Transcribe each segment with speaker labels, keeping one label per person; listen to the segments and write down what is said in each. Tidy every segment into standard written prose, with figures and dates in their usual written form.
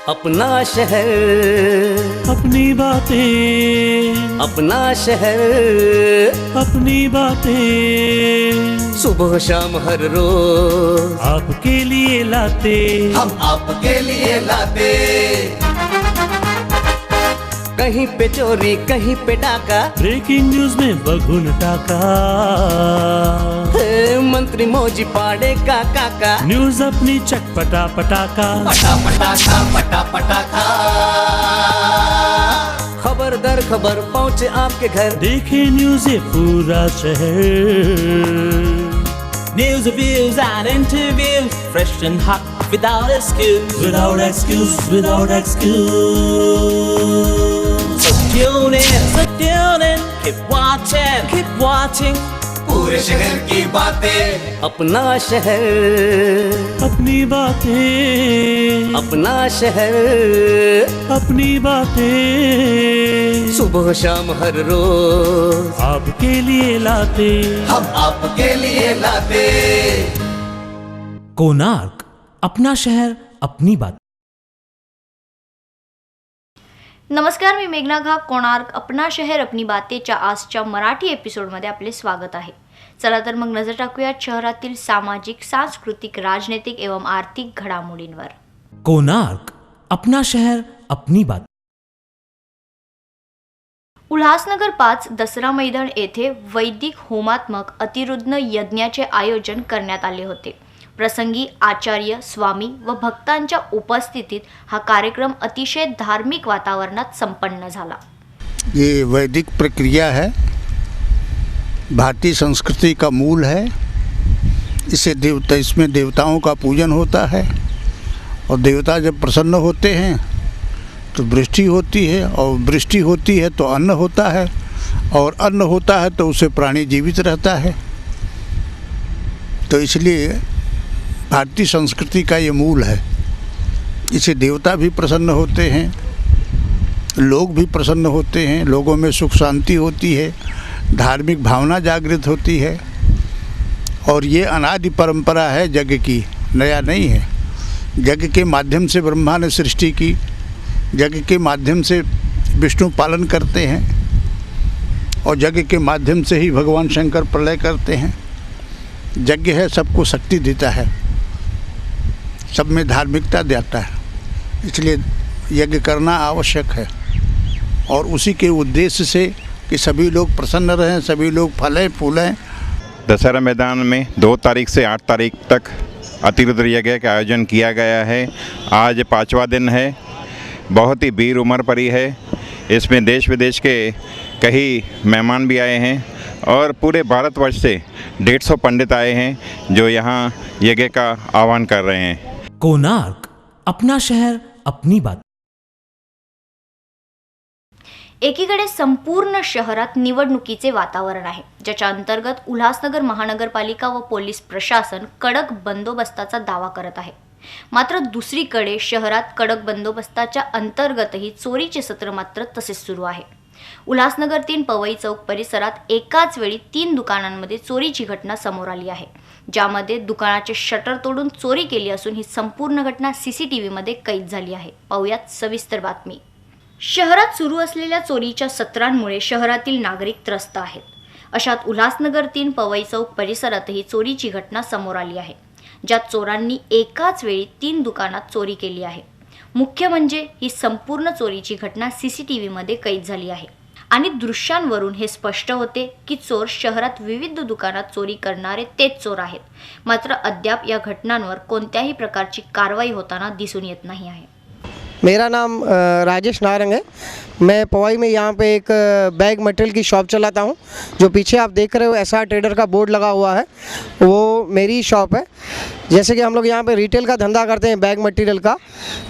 Speaker 1: अपना शहर,
Speaker 2: अपनी बातें,
Speaker 1: अपना शहर,
Speaker 2: अपनी बातें,
Speaker 1: सुबह शाम हर रोज
Speaker 2: आपके लिए लाते,
Speaker 1: हम आपके लिए लाते। कहीं पे चोरी, कहीं पे डाका,
Speaker 2: ब्रेकिंग न्यूज में बगुन टाका,
Speaker 1: मंत्री मौजी पाड़े का काका,
Speaker 2: न्यूज अपनी चटपटा पटाका,
Speaker 1: पटा पटाखा पटा पटाखा। खबर दर खबर पहुँचे आपके घर,
Speaker 2: देखे न्यूज ये पूरा शहर।
Speaker 3: News, reviews and interviews, fresh and hot, without excuse.
Speaker 2: Without excuse, without excuse.
Speaker 3: So tune in, keep watching.
Speaker 1: पूरे शहर की बातें, अपना शहर,
Speaker 2: अपनी बातें,
Speaker 1: अपना शहर,
Speaker 2: अपनी बातें,
Speaker 1: सुबह शाम हर रोज
Speaker 2: आपके लिए लाते,
Speaker 1: हम आपके लिए लाते।
Speaker 4: कोणार्क, अपना शहर अपनी बात.
Speaker 5: नमस्कार, मी मेघना घा. कोणार्क अपना शहर अपनी बातेच्या आजच्या मराठी एपिसोडमध्ये आपले स्वागत आहे. चला तर मग नजर टाकूया शहरातील सामाजिक, सांस्कृतिक, राजनैतिक एवं आर्थिक घडामोडींवर.
Speaker 4: कोणार्क, अपना शहर अपनी बात.
Speaker 5: उल्हासनगर 5 दसरा मैदान येथे वैदिक होमात्मक अतिरुद्ध यज्ञाचे आयोजन करण्यात आले होते. प्रसंगी आचार्य, स्वामी व भक्तांच्या उपस्थितीत हा कार्यक्रम अतिशय धार्मिक वातावरणात संपन्न झाला.
Speaker 6: ये वैदिक प्रक्रिया है, भारतीय संस्कृति का मूल है. इसमें देवताओं का पूजन होता है और देवता जब प्रसन्न होते हैं तो वृष्टि होती है, और वृष्टि होती है तो अन्न होता है, और अन्न होता है तो उससे प्राणी जीवित रहता है. तो इसलिए भारतीय संस्कृति का ये मूल है. इसे देवता भी प्रसन्न होते हैं, लोग भी प्रसन्न होते हैं, लोगों में सुख शांति होती है, धार्मिक भावना जागृत होती है. और ये अनादि परंपरा है जग की, नया नहीं है. जग के माध्यम से ब्रह्मा ने सृष्टि की, जग के माध्यम से विष्णु पालन करते हैं, और जग के माध्यम से ही भगवान शंकर प्रलय करते हैं. यज्ञ है, सबको शक्ति देता है, सब में धार्मिकता देता है. इसलिए यज्ञ करना आवश्यक है, और उसी के उद्देश्य से कि सभी लोग प्रसन्न रहें, सभी लोग फलें फूलें.
Speaker 7: दशहरा मैदान में 2 तारीख से 8 तारीख तक अतिरुद्ध यज्ञ का आयोजन किया गया है. आज 5वां दिन है. बहुत ही भीड़ उमड़ पड़ी है. इसमें देश विदेश के कई मेहमान भी आए हैं, और पूरे भारतवर्ष से 150 पंडित आए हैं जो यहाँ यज्ञ का आह्वान कर रहे हैं.
Speaker 4: कोणार्क, अपना शहर अपनी बात.
Speaker 5: एकीकडे संपूर्ण शहरात निवडणुकीचे वातावरण आहे, ज्याच्या अंतर्गत उल्हासनगर महानगरपालिका व पोलीस प्रशासन कडक बंदोबस्ताचा दावा करत आहे. मात्र दुसरीकडे शहरात कडक बंदोबस्ताच्या अंतर्गतही चोरीचे सत्र मात्र तसेच सुरू आहे. उल्हासनगर 3 पवई चौक परिसरात एकाच वेळी 3 दुकानांमध्ये चोरीची घटना समोर आली आहे, ज्यामध्ये दुकानाचे शटर तोडून चोरी केली असून ही संपूर्ण घटना CCTVमध्ये कैद झाली आहे. पाहुयात सविस्तर बातमी. शहरात सुरू असलेल्या चोरीच्या सत्रांमुळे शहरातील नागरिक त्रस्त आहेत. अशात उल्हासनगर 3 पवई चौक परिसरातही चोरीची घटना समोर आली आहे, ज्यात चोरांनी एकाच वेळी 3 दुकानात चोरी केली आहे. मुख्य म्हणजे ही संपूर्ण चोरीची घटना CCTVमध्ये कैद झाली आहे, आणि दृश्यांवरून हे स्पष्ट होते की चोर शहरात विविध दुकानात चोरी करणारे तेच चोर आहेत. मात्र अद्याप या घटनांवर कोणत्याही प्रकारची कारवाई होताना दिसून येत नाही आहे.
Speaker 8: मेरा नाम राजेश नारंग है. मैं पवाई में यहाँ पे एक बैग मटेरियल की शॉप चलाता हूँ. जो पीछे आप देख रहे हो SR ट्रेडर का बोर्ड लगा हुआ है, वो मेरी शॉप है. जैसे कि हम लोग यहाँ पे रिटेल का धंधा करते हैं बैग मटेरियल का.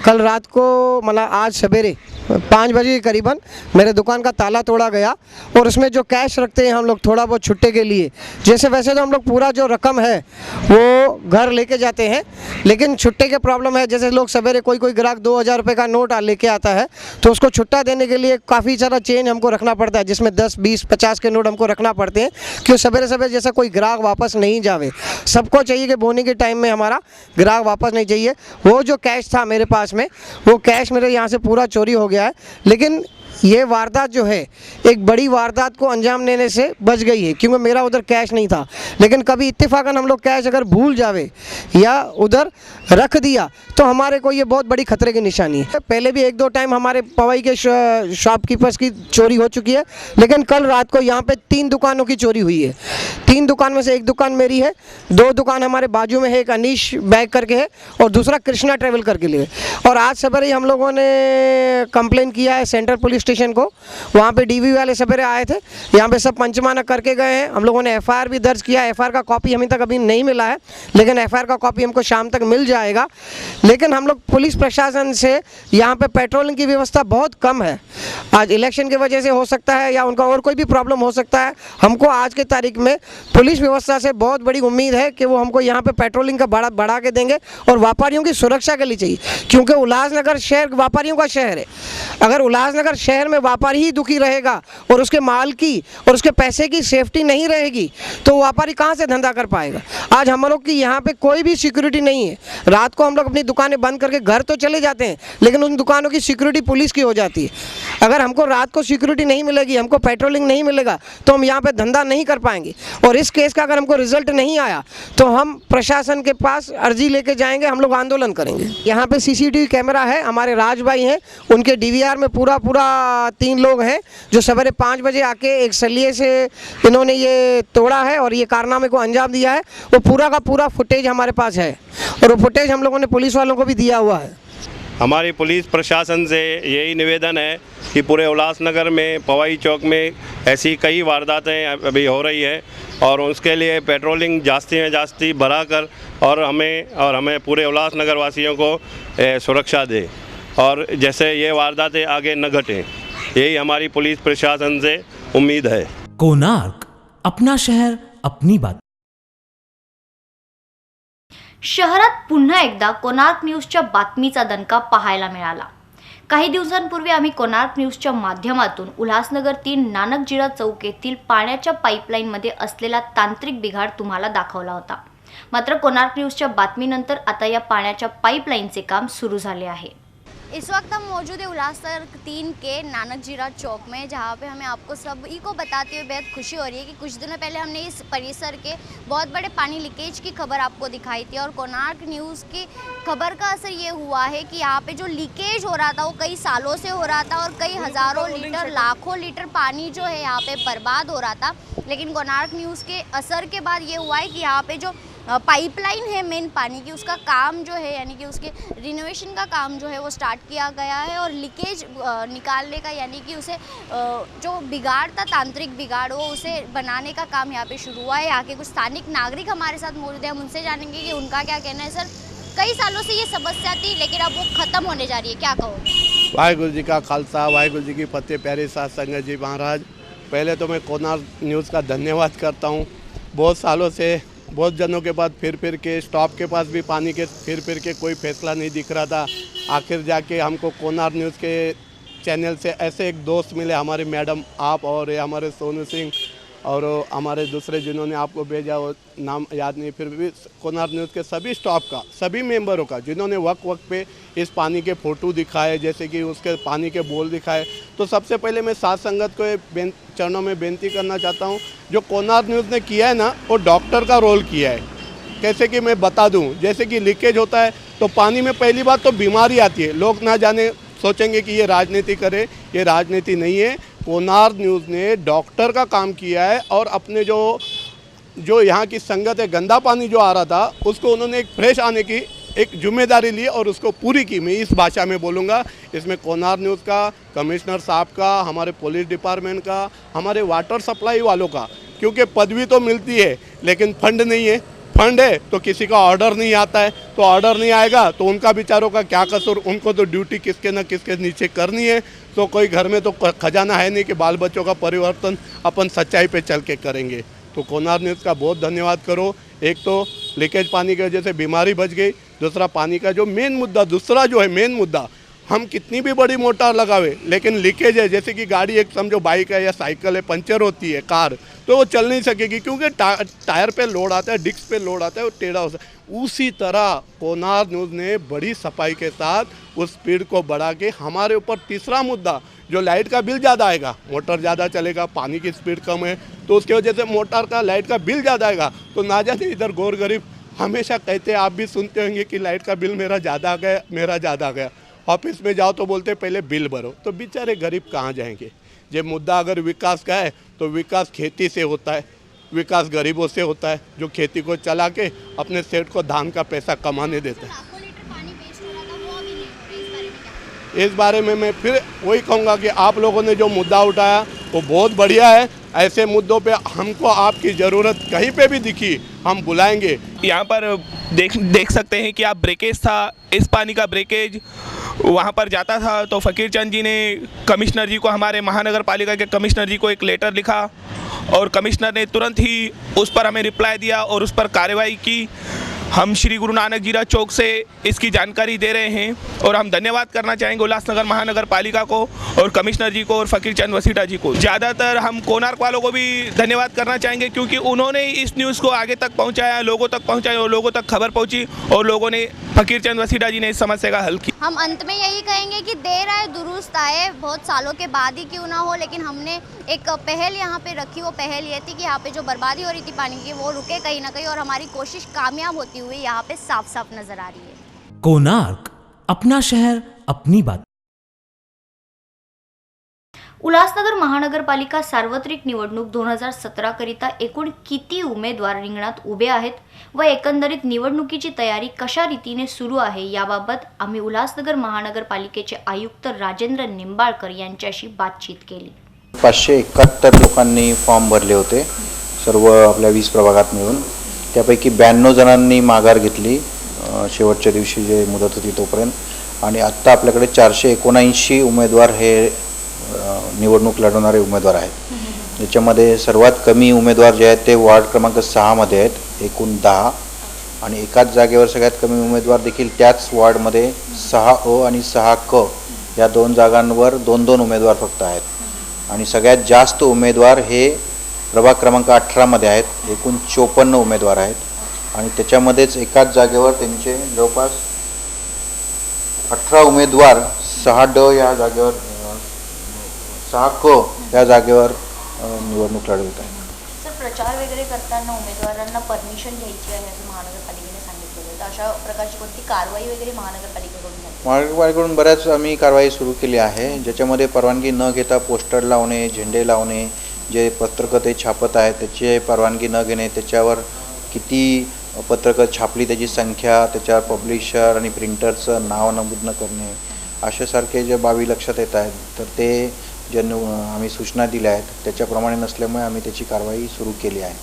Speaker 8: कल रात को मतलब आज सवेरे 5 बजे के करीबन मेरे दुकान का ताला तोड़ा गया, और उसमें जो कैश रखते हैं हम लोग थोड़ा बहुत छुट्टे के लिए, जैसे वैसे तो हम लोग पूरा जो रकम है वो घर लेके जाते हैं, लेकिन छुट्टे के प्रॉब्लम है. जैसे लोग सवेरे कोई ग्राहक 2000 रुपये का नोट लेके आता है, तो उसको छुट्टा देने के लिए काफ़ी सारा चेंज हमको रखना पड़ता है, जिसमें 10, 20, 50 के नोट हमको रखना पड़ते हैं, कि सवेरे सवेरे जैसा कोई ग्राहक वापस नहीं जावे. सबको चाहिए कि बोनी के टाइम में हमारा ग्राहक वापस नहीं चाहिए। वो जो कैश था मेरे पास में, वो कैश मेरे यहाँ से पूरा चोरी हो गया है। लेकिन ये वारदात जो है एक बड़ी वारदात को अंजाम देने से बच गई है, क्योंकि मेरा उधर कैश नहीं था। लेकिन कभी इत्तेफाकन हम लोग कैश अगर भूल जावे या उधर रख दिया तो हमारे को ये बहुत बड़ी खतरे की निशानी है। पहले भी 1-2 टाइम हमारे पवई के शॉपकीपर्स की चोरी हो चुकी है, लेकिन कल रात को यहाँ पे 3 दुकानों की चोरी हुई है। 3 दुकान में से 1 दुकान मेरी है, 2 दुकान हमारे बाजू में है, एक अनीश बैग करके है और दूसरा कृष्णा ट्रेवल करके लिए। और आज सवेरे हम लोगों ने कंप्लेन किया है सेंट्रल पुलिस स्टेशन को। वहाँ पे डीवी वाले सवेरे आए थे, यहाँ पे सब पंचमाना करके गए हैं। हम लोगों ने एफआईआर भी दर्ज किया। एफआईआर का कॉपी हमें तक अभी नहीं मिला है, लेकिन एफआईआर का कॉपी हमको शाम तक मिल जाएगा। लेकिन हम लोग पुलिस प्रशासन से यहाँ पे पेट्रोलिंग की व्यवस्था बहुत कम है। आज इलेक्शन की वजह से हो सकता है या उनका और कोई भी प्रॉब्लम हो सकता है। हमको आज के तारीख में पुलिस व्यवस्था से बहुत बड़ी उम्मीद है कि वो हमको यहाँ पे पेट्रोलिंग का बढ़ा के देंगे और व्यापारियों की सुरक्षा के लिए चाहिए, क्योंकि उल्लासनगर शहर व्यापारियों का शहर है। अगर उल्लासनगर शहर में व्यापारी ही दुखी रहेगा और उसके माल की और उसके पैसे की सेफ्टी नहीं रहेगी तो व्यापारी कहाँ से धंधा कर पाएगा। आज हम लोग की यहाँ पे कोई भी सिक्योरिटी नहीं है। रात को हम लोग अपनी दुकानें बंद करके घर तो चले जाते हैं, लेकिन उन दुकानों की सिक्योरिटी पुलिस की हो जाती है। अगर हमको रात को सिक्योरिटी नहीं मिलेगी, हमको पेट्रोलिंग नहीं मिलेगा तो हम यहाँ पे धंधा नहीं कर पाएंगे। और इस केस का अगर हमको रिजल्ट नहीं आया तो हम प्रशासन के पास अर्जी लेके जाएंगे, हम लोग आंदोलन करेंगे। यहाँ पे सीसीटीवी कैमरा है, हमारे राज भाई हैं, उनके डीवीआर में पूरा 3 लोग हैं जो सवेरे 5 बजे आके एक सलिए से इन्होंने ये तोड़ा है और ये कारनामे को अंजाम दिया है। वो पूरा का पूरा फुटेज हमारे पास है और वो फुटेज हम लोगों ने पुलिस वालों को भी दिया हुआ है।
Speaker 9: हमारी पुलिस प्रशासन से यही निवेदन है कि पूरे उल्लासनगर में पवई चौक में ऐसी कई वारदातें अभी हो रही है और उसके लिए पेट्रोलिंग जास्ती बढ़ा कर और हमें पूरे उल्लासनगर वासियों को सुरक्षा दे और जैसे ये वारदातें आगे न घटें, यही हमारी पुलिस प्रशासन से उम्मीद है।
Speaker 4: कोणार्क, अपना शहर अपनी बात।
Speaker 5: शहरात पुन्हा एकदा कोणार्क न्यूजच्या बातमीचा दणका पाहायला मिळाला। काही दिवसांपूर्वी आम्ही कोणार्क न्यूजच्या माध्यमातून उल्हासनगर 3 नानकजीरा चौक येथील पाण्याच्या पाईपलाईनमध्ये असलेला तांत्रिक बिघाड तुम्हाला दाखवला होता। मात्र कोणार्क न्यूजच्या बातमीनंतर आता या पाण्याच्या पाईपलाईनचे काम सुरू झाले आहे।
Speaker 10: इस वक्त हम मौजूद है उल्हासनगर 3 के नानकजीरा चौक में, जहाँ पे हमें आपको सभी को बताते हुए बेहद खुशी हो रही है कि कुछ दिनों पहले हमने इस परिसर के बहुत बड़े पानी लीकेज की खबर आपको दिखाई थी और कोणार्क न्यूज़ की खबर का असर ये हुआ है कि यहाँ पे जो लीकेज हो रहा था वो कई सालों से हो रहा था और कई हज़ारों लीटर लाखों लीटर पानी जो है यहाँ पे बर्बाद हो रहा था। लेकिन कोणार्क न्यूज़ के असर के बाद ये हुआ है कि यहाँ पे जो पाइपलाइन है मेन पानी की, उसका काम जो है यानी कि उसके रिनोवेशन का काम जो है वो स्टार्ट किया गया है और लीकेज निकालने का यानी कि उसे जो बिगाड़ था, तांत्रिक बिगाड़, वो उसे बनाने का काम यहाँ पे शुरू हुआ है। यहाँ के कुछ स्थानिक नागरिक हमारे साथ मौजूद है, हम उनसे जानेंगे कि उनका क्या कहना है। सर, कई सालों से ये समस्या थी लेकिन अब वो ख़त्म होने जा रही है, क्या कहोगे?
Speaker 11: वाहिगुरु जी का खालसा, वाहिगुरु जी की फतेह। प्यारे साथ संगत जी महाराज, पहले तो मैं कोणार्क न्यूज़ का धन्यवाद करता हूँ। बहुत सालों से, बहुत जनों के बाद फिर के स्टॉप के पास भी पानी के फिर के कोई फैसला नहीं दिख रहा था। आखिर जाके हमको कोणार्क न्यूज़ के चैनल से ऐसे एक दोस्त मिले, हमारे मैडम आप और हमारे सोनू सिंह और हमारे दूसरे जिन्होंने आपको भेजा, वो नाम याद नहीं, फिर भी कोणार्क न्यूज़ के सभी स्टाफ का, सभी मेंबरों का, जिन्होंने वक्त पे इस पानी के फ़ोटो दिखाए, जैसे कि उसके पानी के बोल दिखाए। तो सबसे पहले मैं साथ संगत को चरणों में बेनती करना चाहता हूँ, जो कोणार्क न्यूज़ ने किया है ना, वो डॉक्टर का रोल किया है। कैसे कि मैं बता दूँ, जैसे कि लीकेज होता है तो पानी में पहली बात तो बीमारी आती है, लोग ना जाने सोचेंगे कि ये राजनीति करे, ये राजनीति नहीं है। कोणार्क न्यूज़ ने डॉक्टर का काम किया है और अपने जो यहाँ की संगत है, गंदा पानी जो आ रहा था उसको उन्होंने एक फ्रेश आने की एक जिम्मेदारी ली और उसको पूरी की। मैं इस भाषा में बोलूँगा, इसमें कोणार्क न्यूज़ का, कमिश्नर साहब का, हमारे पुलिस डिपार्टमेंट का, हमारे वाटर सप्लाई वालों का, क्योंकि पदवी तो मिलती है लेकिन फंड नहीं है। फंड है तो किसी का ऑर्डर नहीं आता है, तो ऑर्डर नहीं आएगा तो उनका बेचारों का क्या कसूर, उनको तो ड्यूटी किसके न किसके नीचे करनी है। तो कोई घर में तो खजाना है नहीं कि बाल बच्चों का परिवर्तन अपन सच्चाई पे चल के करेंगे। तो कोणार्क न्यूज़ का बहुत धन्यवाद करो। एक तो लीकेज पानी की वजह से बीमारी बच गई, दूसरा पानी का जो मेन मुद्दा, दूसरा जो है मेन मुद्दा, हम कितनी भी बड़ी मोटर लगावे लेकिन लीकेज है, जैसे कि गाड़ी एक समझो बाइक है या साइकिल है, पंचर होती है कार, तो वो चल नहीं सकेगी क्योंकि टायर पे लोड आता है, डिस्क पे लोड आता है, वो टेढ़ा हो सकता है। उसी तरह कोनार न्यूज़ ने बड़ी सफाई के साथ उस स्पीड को बढ़ा के हमारे ऊपर तीसरा मुद्दा, जो लाइट का बिल ज़्यादा आएगा, मोटर ज़्यादा चलेगा, पानी की स्पीड कम है, तो उसकी वजह से मोटर का लाइट का बिल ज़्यादा आएगा। तो ना जाने इधर गोर गरीब हमेशा कहते हैं, आप भी सुनते होंगे कि लाइट का बिल मेरा ज़्यादा आ गया, मेरा ज़्यादा आ गया। ऑफिस में जाओ तो बोलते पहले बिल भरो, तो बेचारे गरीब कहाँ जाएंगे। जब मुद्दा अगर विकास का है तो विकास खेती से होता है, विकास गरीबों से होता है जो खेती को चला के अपने सेठ को धान का पैसा कमाने देते हैं। इस बारे में मैं फिर वही कहूँगा कि आप लोगों ने जो मुद्दा उठाया वो बहुत बढ़िया है। ऐसे मुद्दों पे हमको आपकी ज़रूरत कहीं पे भी दिखी हम बुलाएंगे।
Speaker 12: यहाँ पर देख सकते हैं कि आप ब्रेकेज था, इस पानी का ब्रेकेज वहाँ पर जाता था, तो फ़कीर चंद जी ने कमिश्नर जी को, हमारे महानगर पालिका के कमिश्नर जी को एक लेटर लिखा और कमिश्नर ने तुरंत ही उस पर हमें रिप्लाई दिया और उस पर कार्रवाई की। हम श्री गुरु नानक जीरा चौक से इसकी जानकारी दे रहे हैं और हम धन्यवाद करना चाहेंगे उल्लासनगर महानगर पालिका को और कमिश्नर जी को और फ़कीर चंद वसीटा जी को। ज़्यादातर हम कोणार्क वालों को भी धन्यवाद करना चाहेंगे क्योंकि उन्होंने इस न्यूज़ को आगे तक पहुंचाया, लोगों तक पहुंचाया और लोगों तक खबर पहुंची और लोगों ने, फ़कीर चंद वसीटा जी ने इस समस्या का हल किया।
Speaker 10: हम अंत में यही कहेंगे कि देर आए दुरुस्त आए, बहुत सालों के बाद ही क्यों ना हो, लेकिन हमने एक पहल यहाँ पे रखी। वो पहल ये थी कि यहाँ पे जो बर्बादी हो रही थी पानी की वो रुके कहीं ना कहीं और हमारी कोशिश कामयाब होती हुई यहाँ पे साफ साफ नजर आ रही है।
Speaker 4: कोणार्क, अपना शहर अपनी बात।
Speaker 5: उल्हासनगर महानगरपालिका सार्वत्रिक निवडणूक 2017 करिता एकूण किती उमेदवार रिंगणात उभे आहेत व एकंदरीत निवडणुकीची तयारी कशा रीतीने सुरू आहे याबाबत आम्ही उल्हासनगर महानगरपालिकेचे आयुक्त राजेंद्र निंबाळकर यांच्याशी बातचीत केली।
Speaker 13: 571 लोकांनी फॉर्म भरले होते सर्व आपल्या 20 प्रभागात मिळून, त्यापैकी 92 जणांनी माघार घेतली शेवटच्या दिवशी जे मुदत होती तोपर्यंत, आणि आत्ता आपल्याकडे 479 उमेदवार हे निवडणूक लढवणारे उमेदवार आहेत। याच्यामध्ये सर्वात कमी उमेदवार जे आहेत ते वार्ड क्रमांक 6 मध्ये आहेत, एकूण 10, आणि एकाच जागेवर सगळ्यात कमी उमेदवार देखील त्याच वार्डमध्ये 6A आणि 6K या 2 जागांवर 2-2 उमेदवार फक्त आहेत, आणि सगळ्यात जास्त उमेदवार हे प्रभाग क्रमांक 18 मध्ये आहेत, एकूण 54 उमेदवार आहेत, आणि त्याच्यामध्येच एकाच जागेवर त्यांचे जवळपास 18 उमेदवार 6D या जागेवर 6K या जागेवर निवडणूक लढवत आहेत।
Speaker 5: सर, प्रचार वगैरे करताना उमेदवारांना परमिशन घ्यायची आहे असं महानगरपालिकेने सांगितलं, तर अशा प्रकारची कोणती कारवाई वगैरे महानगरपालिकेकडून झाली?
Speaker 13: महानगरपालिकेकडून बऱ्याच आम्ही कारवाई सुरू केली आहे, ज्याच्यामध्ये परवानगी न घेता पोस्टर लावणे, झेंडे लावणे, जे पत्रकं ते छापत आहेत त्याची परवानगी न घेणे, त्याच्यावर किती पत्रकं छापली त्याची संख्या, त्याच्यावर पब्लिशर आणि प्रिंटरचं नाव नमूद न करणे, अशासारखे जे बाबी लक्षात येत आहेत, तर ते जे आम्ही सूचना दिल्या आहेत त्याच्याप्रमाणे नसल्यामुळे आम्ही त्याची कारवाई सुरू केली आहे।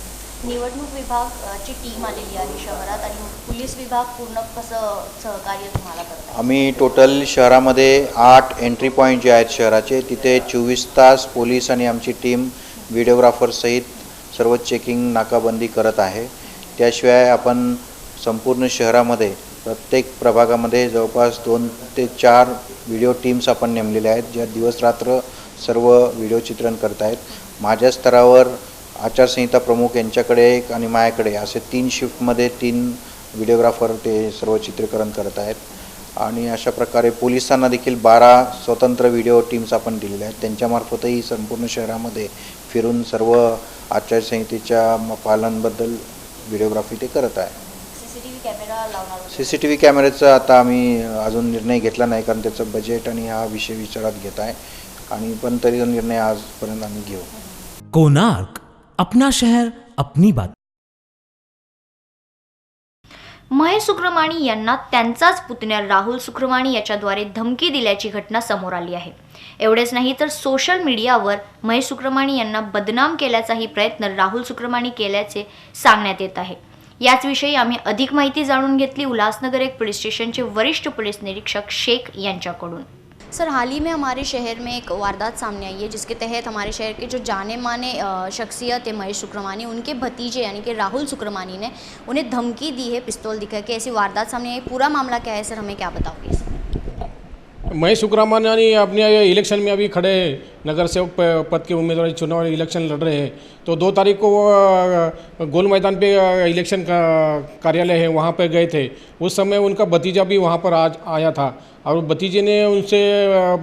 Speaker 5: निवडणूक विभागाची टीम आलेली आहे शहरात आणि पोलीस विभाग पूर्ण कसं सहकार्य तुम्हाला करतात?
Speaker 13: आम्ही टोटल शहरामध्ये 8 एंट्री पॉईंट जे आहेत शहराचे, तिथे 24 तास पोलीस आणि आमची टीम व्हिडिओग्राफरसहित सर्व चेकिंग नाकाबंदी करत आहे। त्याशिवाय आपण संपूर्ण शहरामध्ये प्रत्येक प्रभागामध्ये जवळपास 2 ते 4 व्हिडिओ टीम्स आपण नेमलेल्या आहेत, ज्या दिवस रात्र सर्व व्हिडिओ चित्रण करत आहेत। माझ्या स्तरावर आचारसंहिता प्रमुख यांच्याकडे एक आणि माझ्याकडे असे 3 शिफ्टमध्ये 3 व्हिडिओग्राफर ते सर्व चित्रीकरण करत आहेत, आणि अशा प्रकारे पोलिसांना देखील 12 स्वतंत्र व्हिडिओ टीम्स आपण दिलेल्या आहेत, त्यांच्यामार्फतही संपूर्ण शहरामध्ये फिरून सर्व आचारसंहितेच्या पालनाबद्दल व्हिडिओग्राफी ते करत आहे। CCTV कॅमेऱ्याचा आता आम्ही अजून निर्णय घेतला नाही, कारण त्याचं बजेट आणि हा विषय विचारात घेत आहे, आणि पण तरी निर्णय आजपर्यंत आम्ही घेऊ।
Speaker 4: कोणार्क, अपना शहर अपनी बात।
Speaker 5: महेश सुक्रमाणी यांना त्यांचाच पुतण्या राहुल सुक्रमाणी याच्याद्वारे धमकी दिल्याची घटना समोर आली आहे। एवढेच नाही तर सोशल मीडियावर महेश सुक्रमाणी यांना बदनाम केल्याचाही प्रयत्न राहुल सुक्रमाणी केल्याचे सांगण्यात येत आहे। याच विषयी आम्ही अधिक माहिती जाणून घेतली उल्हासनगर एक पुलिस स्टेशनचे वरिष्ठ पुलिस निरीक्षक शेख यांच्याकडून।
Speaker 10: सर, हाल ही में हमारे शहर में एक वारदात सामने आई है जिसके तहत हमारे शहर के जो जाने माने शख्सियत है महेश सुक्रमानी, उनके भतीजे यानी कि राहुल सुक्रमानी ने उन्हें धमकी दी है पिस्तौल दिखा के। ऐसी वारदात सामने आई, पूरा मामला क्या है सर, हमें क्या बताओगे?
Speaker 14: महेश शुक्रामान यानी अपने इलेक्शन में अभी खड़े हैं, नगर सेवक पद के उम्मीदवार चुनाव इलेक्शन लड़ रहे हैं। तो 2 तारीख को वो गोल मैदान पे इलेक्शन का कार्यालय है, वहाँ पे गए थे। उस समय उनका भतीजा भी वहाँ पर आज आया था और भतीजे ने उनसे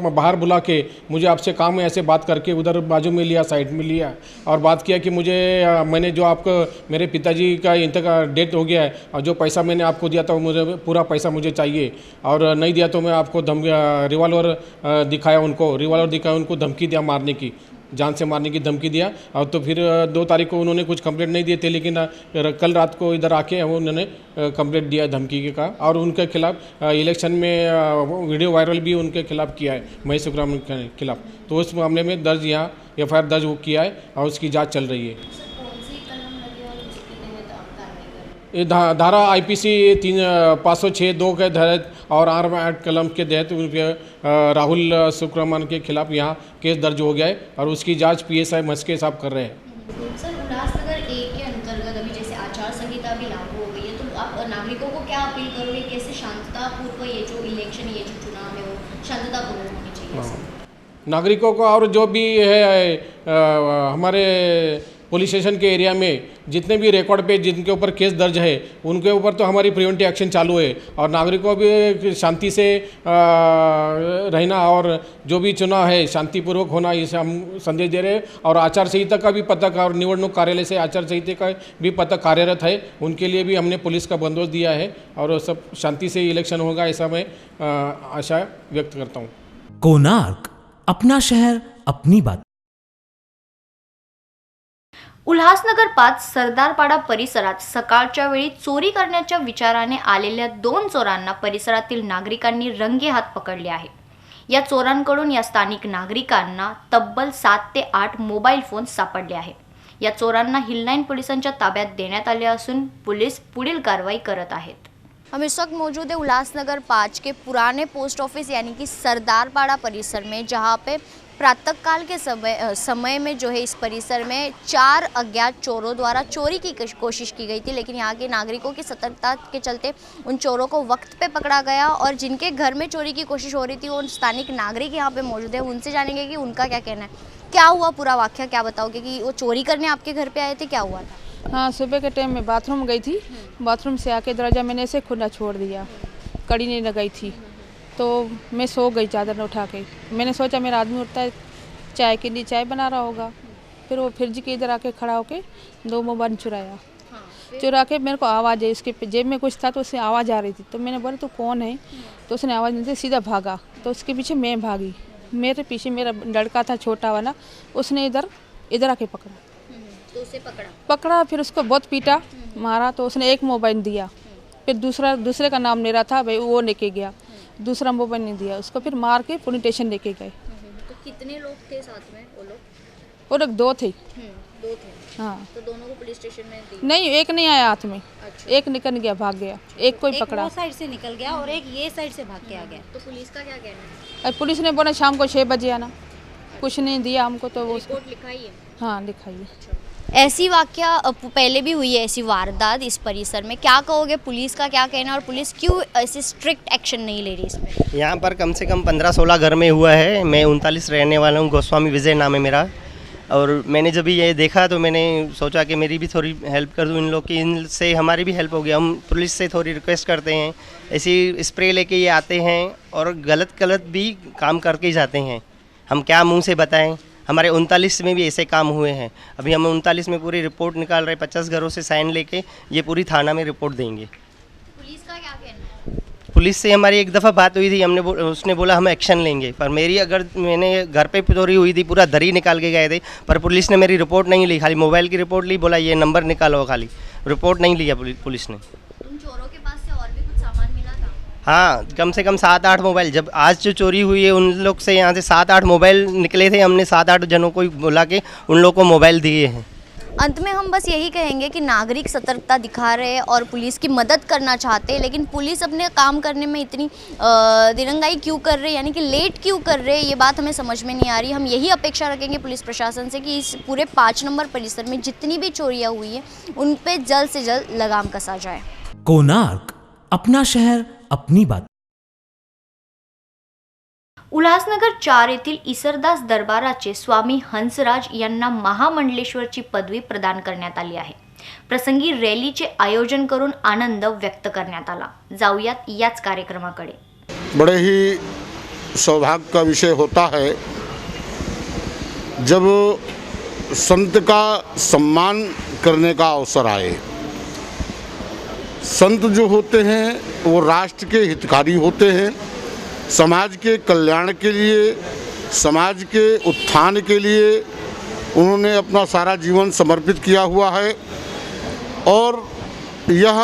Speaker 14: बाहर बुला के मुझे आपसे काम है ऐसे बात करके उधर बाजू में लिया, साइड में लिया और बात किया कि मैंने जो आपको मेरे पिताजी का इंतकाल डेथ हो गया है और जो पैसा मैंने आपको दिया था वो मुझे पूरा पैसा मुझे चाहिए और नहीं दिया तो मैं आपको रिवॉल्वर दिखाया उनको धमकी दिया मारने की, जान से मारने की धमकी दिया। और तो फिर 2 तारीख को उन्होंने कुछ कंप्लेंट नहीं दिए थे, लेकिन कल रात को इधर आके उन्होंने कंप्लेंट दिया धमकी के का और उनके खिलाफ इलेक्शन में वीडियो वायरल भी उनके खिलाफ किया है, महेश शुक्रामान के खिलाफ। तो उस मामले में दर्ज यहाँ FIR दर्ज किया है और उसकी जाँच चल रही है। ये धारा IPC 506(2) के तहत और आर्म एक्ट कलम के तहत उनके राहुल शुक्रामान के खिलाफ यहाँ केस दर्ज हो गया है और उसकी जांच PSI मस्के साहब कर रहे हैं।
Speaker 5: सर, उल्लासनगर 1 के अंतर्गत अभी जैसे आचार संहिता भी लागू हो गई है, तो आप नागरिकों को क्या अपील करोगे, कैसे शांततापूर्व ये जो इलेक्शन, ये जो चुनाव है वो शांततापूर्वक होनी चाहिए?
Speaker 14: नागरिकों को और जो भी है हमारे पुलिस स्टेशन के एरिया में जितने भी रिकॉर्ड पे जिनके ऊपर केस दर्ज है उनके ऊपर तो हमारी प्रिवेंटिव एक्शन चालू है और नागरिकों भी शांति से रहना और जो भी चुनाव है शांतिपूर्वक होना, इसे हम संदेश दे रहे हैं। और आचार संहिता का भी पथक और निवडणूक कार्यालय से आचार संहिता का भी पथक कार्यरत है, उनके लिए भी हमने पुलिस का बंदोबस्त दिया है और सब शांति से इलेक्शन होगा ऐसा मैं आशा व्यक्त करता हूँ।
Speaker 4: कोणार्क, अपना शहर अपनी बात।
Speaker 5: उल्हासनगर 5 सरदारपाडा परिसरात सकाळच्या वेळी चोरी करण्याच्या विचाराने आलेल्या 2 चोरांना परिसरातील नागरिकांनी रंगेहात पकडले आहे। या चोरांकडून या स्थानिक नागरिकांना तब्बल 7 ते 8 मोबाईल फोन सापडले आहेत। या चोरांना हिललाईन पोलिसांच्या ताब्यात देण्यात आले असून पोलीस पुढील कारवाई करत आहेत।
Speaker 10: हम इस वक्त मौजूद है उल्लासनगर 5 के पुराने पोस्ट ऑफिस यानी कि सरदारपाड़ा परिसर में, जहां पे प्रातःकाल के समय में जो है इस परिसर में 4 अज्ञात चोरों द्वारा चोरी की कोशिश की गई थी, लेकिन यहाँ के नागरिकों की सतर्कता के चलते उन चोरों को वक्त पे पकड़ा गया और जिनके घर में चोरी की कोशिश हो रही थी वो स्थानिक नागरिक यहाँ पे मौजूद है। उनसे जानेंगे कि उनका क्या कहना है, क्या हुआ पूरा वाक़या, क्या बताओगे कि वो चोरी करने आपके घर पर आए थे, क्या हुआ था?
Speaker 15: हाँ, सुबह के टाइम में बाथरूम गई थी, बाथरूम से आके दरवाज़ा मैंने ऐसे खुला छोड़ दिया, कड़ी नहीं लगाई थी, तो मैं सो गई चादर उठा के। मैंने सोचा मेरा आदमी उठता है चाय के लिए चाय बना रहा होगा, फिर वो फिर जी के इधर आके खड़ा होके 2 मोबाइल चुराया। चुरा के मेरे को आवाज़ है, उसके जेब में कुछ था तो उससे आवाज़ आ रही थी, तो मैंने बोला तो कौन है, तो उसने आवाज़ नहीं दी, सीधा भागा। तो उसके पीछे मैं भागी, मेरे पीछे मेरा लड़का था छोटा वाला, उसने इधर आके पकड़ा,
Speaker 5: तो उसे
Speaker 15: पकड़ा फिर उसको बहुत पीटा मारा। तो उसने एक मोबाइल दिया, फिर दूसरे का नाम ले रहा था भाई, वो लेके गया, दूसरा मोबाइल नहीं दिया उसको, फिर मार के पुलिस स्टेशन लेके गए।
Speaker 5: तो कितने लोग थे साथ में?
Speaker 15: वो लोग 2 थे।
Speaker 5: 2 थे।
Speaker 15: हाँ,
Speaker 5: तो दोनों को पुलिस स्टेशन में दी?
Speaker 15: नहीं, एक नहीं आया हाथ में।
Speaker 5: अच्छा।
Speaker 15: एक निकल गया, भाग गया, एक कोई पकड़ा।
Speaker 16: वो साइड से निकल गया और एक ये साइड से भाग के आ गया।
Speaker 5: तो पुलिस का क्या कहना है?
Speaker 15: पुलिस ने बोला शाम को 6 बजे आना, कुछ नहीं दिया हमको। तो वो
Speaker 5: रिपोर्ट लिखाई है?
Speaker 15: हाँ, लिखाई है।
Speaker 10: ऐसी वाकया पहले भी हुई है, ऐसी वारदात इस परिसर में, क्या कहोगे, पुलिस का क्या कहना है और पुलिस क्यों ऐसे स्ट्रिक्ट एक्शन नहीं ले रही इसमें?
Speaker 17: यहाँ पर कम से कम 15-16 घर में हुआ है। मैं 39 रहने वाला हूँ, गोस्वामी विजय नाम है मेरा। और मैंने जब ये देखा तो मैंने सोचा कि मेरी भी थोड़ी हेल्प कर दूँ इन लोग की, इनसे हमारी भी हेल्प होगी। हम पुलिस से थोड़ी रिक्वेस्ट करते हैं, ऐसी स्प्रे लेके ये आते हैं और गलत भी काम करके जाते हैं। हम क्या मुँह से बताएँ, हमारे 39 में भी ऐसे काम हुए हैं। अभी हम 39 में पूरी रिपोर्ट निकाल रहे, 50 घरों से साइन लेके ये पूरी थाना में रिपोर्ट देंगे।
Speaker 10: पुलिस का क्या कहना है?
Speaker 17: पुलिस से हमारी एक दफ़ा बात हुई थी, उसने बोला हम एक्शन लेंगे, पर मैंने घर पे चोरी हुई थी, पूरा दरी निकाल के गए थे, पर पुलिस ने मेरी रिपोर्ट नहीं ली, खाली मोबाइल की रिपोर्ट ली, बोला ये नंबर निकालो, खाली रिपोर्ट नहीं लिया पुलिस ने।
Speaker 10: उन चोरों के पास से और भी कुछ सामान मिला था?
Speaker 17: हाँ, कम से कम 7-8 मोबाइल। जब आज जो चोरी हुई है उन लोग से यहाँ से 7-8 मोबाइल निकले थे, हमने 7-8 जनों को बुला के उन लोग को मोबाइल दिए हैं।
Speaker 10: अंत में हम बस यही कहेंगे कि नागरिक सतर्कता दिखा रहे हैं और पुलिस की मदद करना चाहते हैं, लेकिन पुलिस अपने काम करने में इतनी दिरंगाई क्यों कर रहे हैं, यानी कि लेट क्यों कर रहे हैं, ये बात हमें समझ में नहीं आ रही। हम यही अपेक्षा रखेंगे पुलिस प्रशासन से कि इस पूरे 5 नंबर परिसर में जितनी भी चोरियां हुई हैं उन पे जल्द से जल्द लगाम कसा जाए।
Speaker 4: कोणार्क, अपना शहर अपनी बात।
Speaker 5: उल्हासनगर 4 येथील इसरदास दरबाराचे स्वामी हंसराज यांना महामंडलेश्वरची पदवी प्रदान करण्यात आली आहे. प्रसंगी रॅलीचे आयोजन करून आनंद व्यक्त करण्यात आला. जाऊयात याच कार्यक्रमाकडे.
Speaker 18: बड़े ही सौभाग्य का विषय होता है जब संत का सम्मान करने का अवसर आए. संत जो होते हैं वो राष्ट्र के हितकारी होते हैं, समाज के कल्याण के लिए, समाज के उत्थान के लिए उन्होंने अपना सारा जीवन समर्पित किया हुआ है. और यह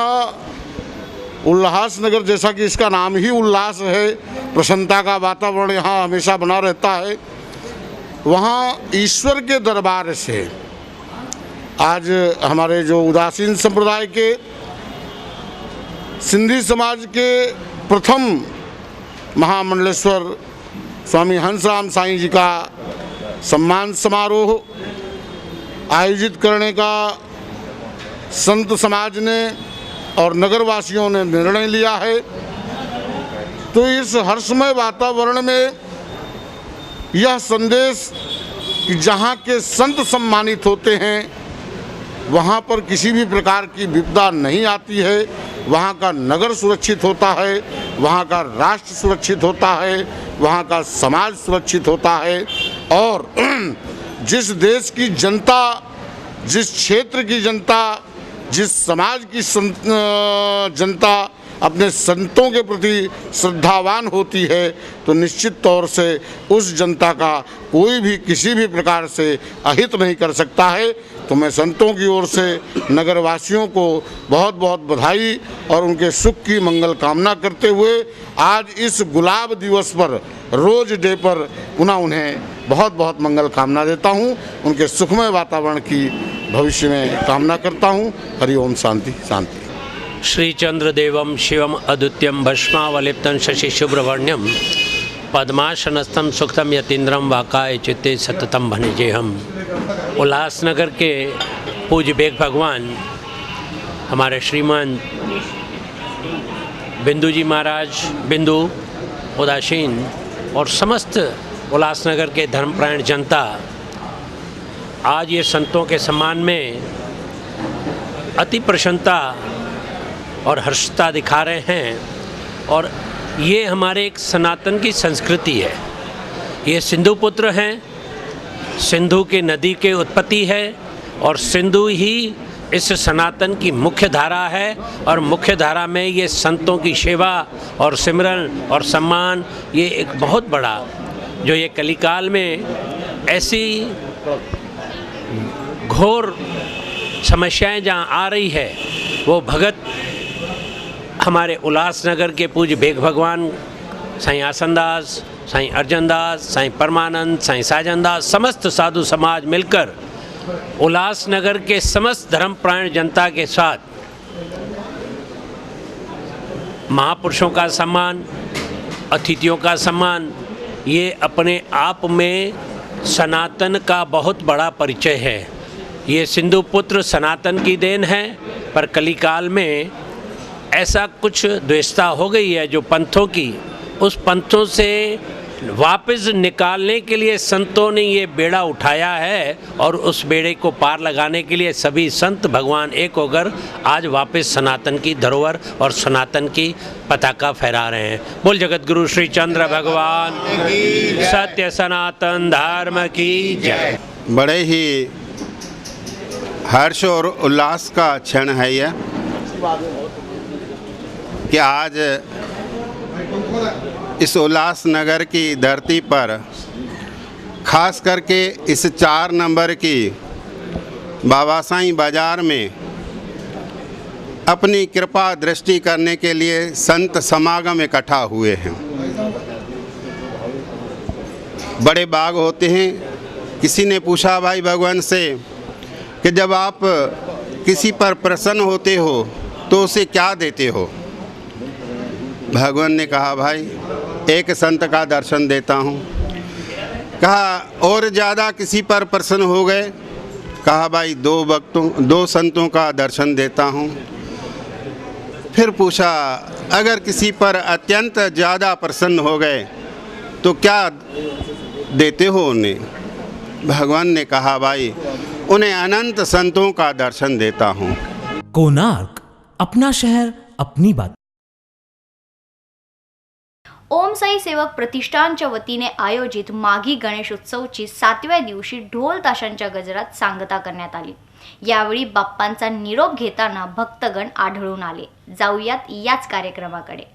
Speaker 18: उल्लासनगर, जैसा कि इसका नाम ही उल्लास है, प्रसन्नता का वातावरण यहाँ हमेशा बना रहता है. वहाँ ईश्वर के दरबार से आज हमारे जो उदासीन संप्रदाय के सिंधी समाज के प्रथम महामंडलेश्वर स्वामी हंसराम साईं जी का सम्मान समारोह आयोजित करने का संत समाज ने और नगरवासियों ने निर्णय लिया है. तो इस हर्षमय वातावरण में यह संदेश कि जहाँ के संत सम्मानित होते हैं वहाँ पर किसी भी प्रकार की विपदा नहीं आती है, वहाँ का नगर सुरक्षित होता है, वहाँ का राष्ट्र सुरक्षित होता है, वहाँ का समाज सुरक्षित होता है. और जिस देश की जनता, जिस क्षेत्र की जनता, जिस समाज की जनता अपने संतों के प्रति श्रद्धावान होती है तो निश्चित तौर से उस जनता का कोई भी किसी भी प्रकार से अहित नहीं कर सकता है. तो मैं संतों की ओर से नगरवासियों को बहुत बहुत बधाई और उनके सुख की मंगल कामना करते हुए आज इस गुलाब दिवस पर, रोज डे पर पुनः उन्हें बहुत बहुत मंगल कामना देता हूँ. उनके सुखमय वातावरण की भविष्य में कामना करता हूँ. हरिओम शांति शांति.
Speaker 19: श्री चंद्रदेवम शिवम अद्वितीयम भस्मावलिप्तं शशि शुभ्रवर्ण्यम पद्मासनस्थं सुखतम यतीन्द्रम वाकाय चित्ते सततम भनिजेहम. उल्लासनगर के पूज्य बेग भगवान हमारे श्रीमान बिंदु जी महाराज, बिंदु उदासीन और समस्त उल्लासनगर के धर्मपरायण जनता आज ये संतों के सम्मान में अति प्रसन्नता और हर्षता दिखा रहे हैं. और ये हमारे एक सनातन की संस्कृति है. ये सिंधु पुत्र हैं, सिंधु के नदी के उत्पत्ति है और सिंधु ही इस सनातन की मुख्य धारा है. और मुख्य धारा में ये संतों की सेवा और सिमरन और सम्मान, ये एक बहुत बड़ा, जो ये कलिकाल में ऐसी घोर समस्याएं जहाँ आ रही है, वो भगत हमारे उल्लासनगर के पूज्य बेग भगवान साईं आसनदास, साईं अर्जनदास, साईं परमानंद, साईं साजनदास, समस्त साधु समाज मिलकर उल्लासनगर के समस्त धर्मपरायण जनता के साथ महापुरुषों का सम्मान, अतिथियों का सम्मान, ये अपने आप में सनातन का बहुत बड़ा परिचय है. ये सिंधु पुत्र सनातन की देन है. पर कलिकाल में ऐसा कुछ द्वेषता हो गई है जो पंथों की, उस पंथों से वापस निकालने के लिए संतों ने ये बेड़ा उठाया है. और उस बेड़े को पार लगाने के लिए सभी संत भगवान एक होकर आज वापस सनातन की धरोहर और सनातन की पताका फहरा रहे हैं. बोल जगत गुरु श्री चंद्र भगवान सत्य सनातन धर्म की जय.
Speaker 20: बड़े ही हर्ष और उल्लास का क्षण है यह कि आज इस उल्लासनगर की धरती पर, खास करके इस 4 नंबर की बाबा साईं बाज़ार में अपनी कृपा दृष्टि करने के लिए संत समागम इकट्ठा हुए हैं. बड़े बाग होते हैं. किसी ने पूछा भाई भगवान से कि जब आप किसी पर प्रसन्न होते हो तो उसे क्या देते हो? भगवान ने कहा भाई एक संत का दर्शन देता हूँ. कहा और ज़्यादा किसी पर प्रसन्न हो गए? कहा भाई 2 संतों का दर्शन देता हूँ. फिर पूछा अगर किसी पर अत्यंत ज़्यादा प्रसन्न हो गए तो क्या देते हो उन्हें? भगवान ने कहा भाई उन्हें अनंत संतों का दर्शन देता हूँ।
Speaker 4: कोणार्क, अपना शहर अपनी बात।
Speaker 5: ओम साई सेवक प्रतिष्ठानच्या वतीने आयोजित माघी गणेश उत्सवची 7व्या दिवशी ढोल ताशांच्या गजरात सांगता करण्यात आली। यावेळी बाप्पांचा निरोप घेताना भक्तगण आढळून आले। जाऊयात याच कार्यक्रमाकडे।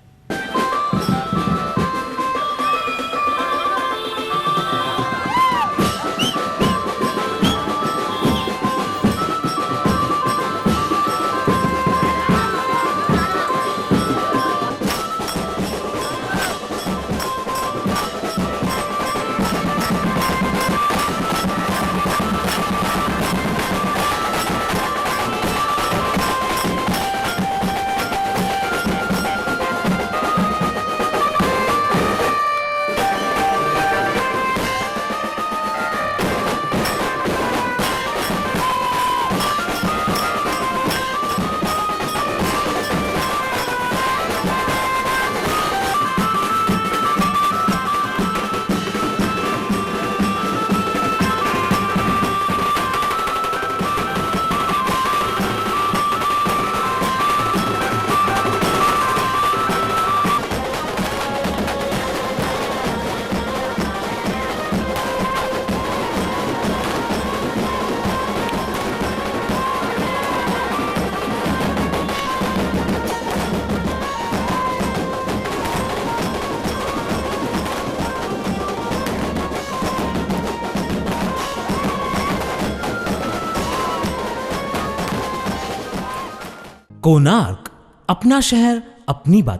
Speaker 4: कोणार्क, अपना शहर अपनी बात।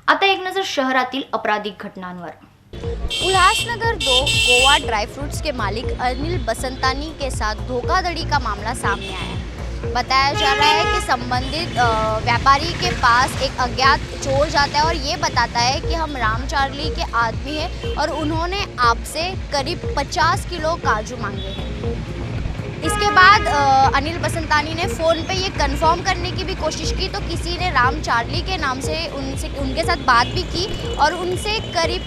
Speaker 5: आता एक नजर शहरातील आपराधिक घटनांवर।
Speaker 10: उल्लासनगर 2 गोवा ड्राई फ्रूट्स के मालिक अनिल बसंतानी के साथ धोखाधड़ी का मामला सामने आया। बताया जा रहा है कि संबंधित व्यापारी के पास एक अज्ञात चोर जाता है और ये बताता है कि हम राम चार्ली के आदमी हैं और उन्होंने आपसे करीब 50 किलो काजू मांगे हैं। इसके बाद अनिल बसंतानी ने फ़ोन पे ये कंफर्म करने की भी कोशिश की, तो किसी ने राम चार्ली के नाम से उनके साथ बात भी की और उनसे करीब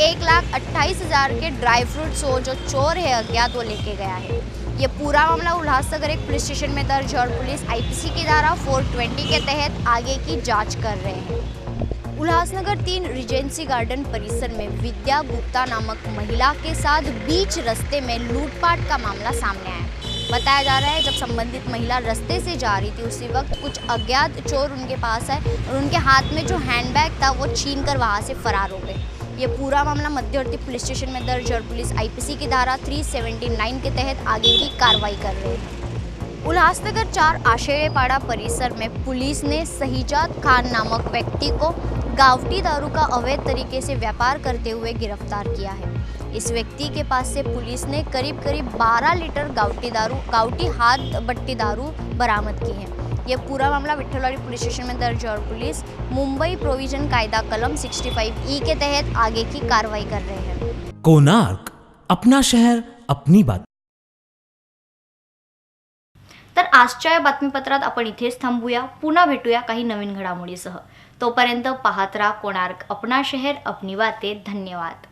Speaker 10: 1,28,000 के ड्राई फ्रूट्स वो जो चोर है अज्ञात वो लेके गया है। ये पूरा मामला उल्लासनगर एक पुलिस स्टेशन में दर्ज है और पुलिस IPC की धारा 420 के तहत आगे की जांच कर रहे हैं। उल्लासनगर 3 रिजेंसी गार्डन परिसर में विद्या गुप्ता नामक महिला के साथ बीच रास्ते में लूटपाट का मामला सामने आया। बताया जा रहा है जब संबंधित महिला रास्ते से जा रही थी उसी वक्त कुछ अज्ञात चोर उनके पास आए और उनके हाथ में जो हैंडबैग था वो छीन कर वहाँ से फरार हो गए। ये पूरा मामला मध्यवर्ती पुलिस स्टेशन में दर्ज और पुलिस IPC की धारा 379 के तहत आगे की कार्रवाई कर रही है। उल्लासनगर 4 आशयपाड़ा परिसर में पुलिस ने सहीजाद खान नामक व्यक्ति को गावठी दारू का अवैध तरीके से व्यापार करते हुए गिरफ्तार किया है। इस व्यक्ति के पास से पुलिस ने करीब 12 लीटर गावठी हाथ बट्टी दारू बरामद की है। यह पूरा मामला विठलवाड़ी पुलिस स्टेशन में दर्ज और पुलिस मुंबई प्रोविजन कायदा कलम 65E के तहत आगे की कार्रवाई कर रहे हैं।
Speaker 4: कोणार्क, अपना शहर अपनी बात।
Speaker 5: तर आजच्या या बातमीपत्रात आपण इथेच थांबूया। पुन्हा भेटूया काही नवीन घडामोडीसह। तोपर्यंत पाहत राहा कोणार्क, अपना शहर अपनी बातें। धन्यवाद।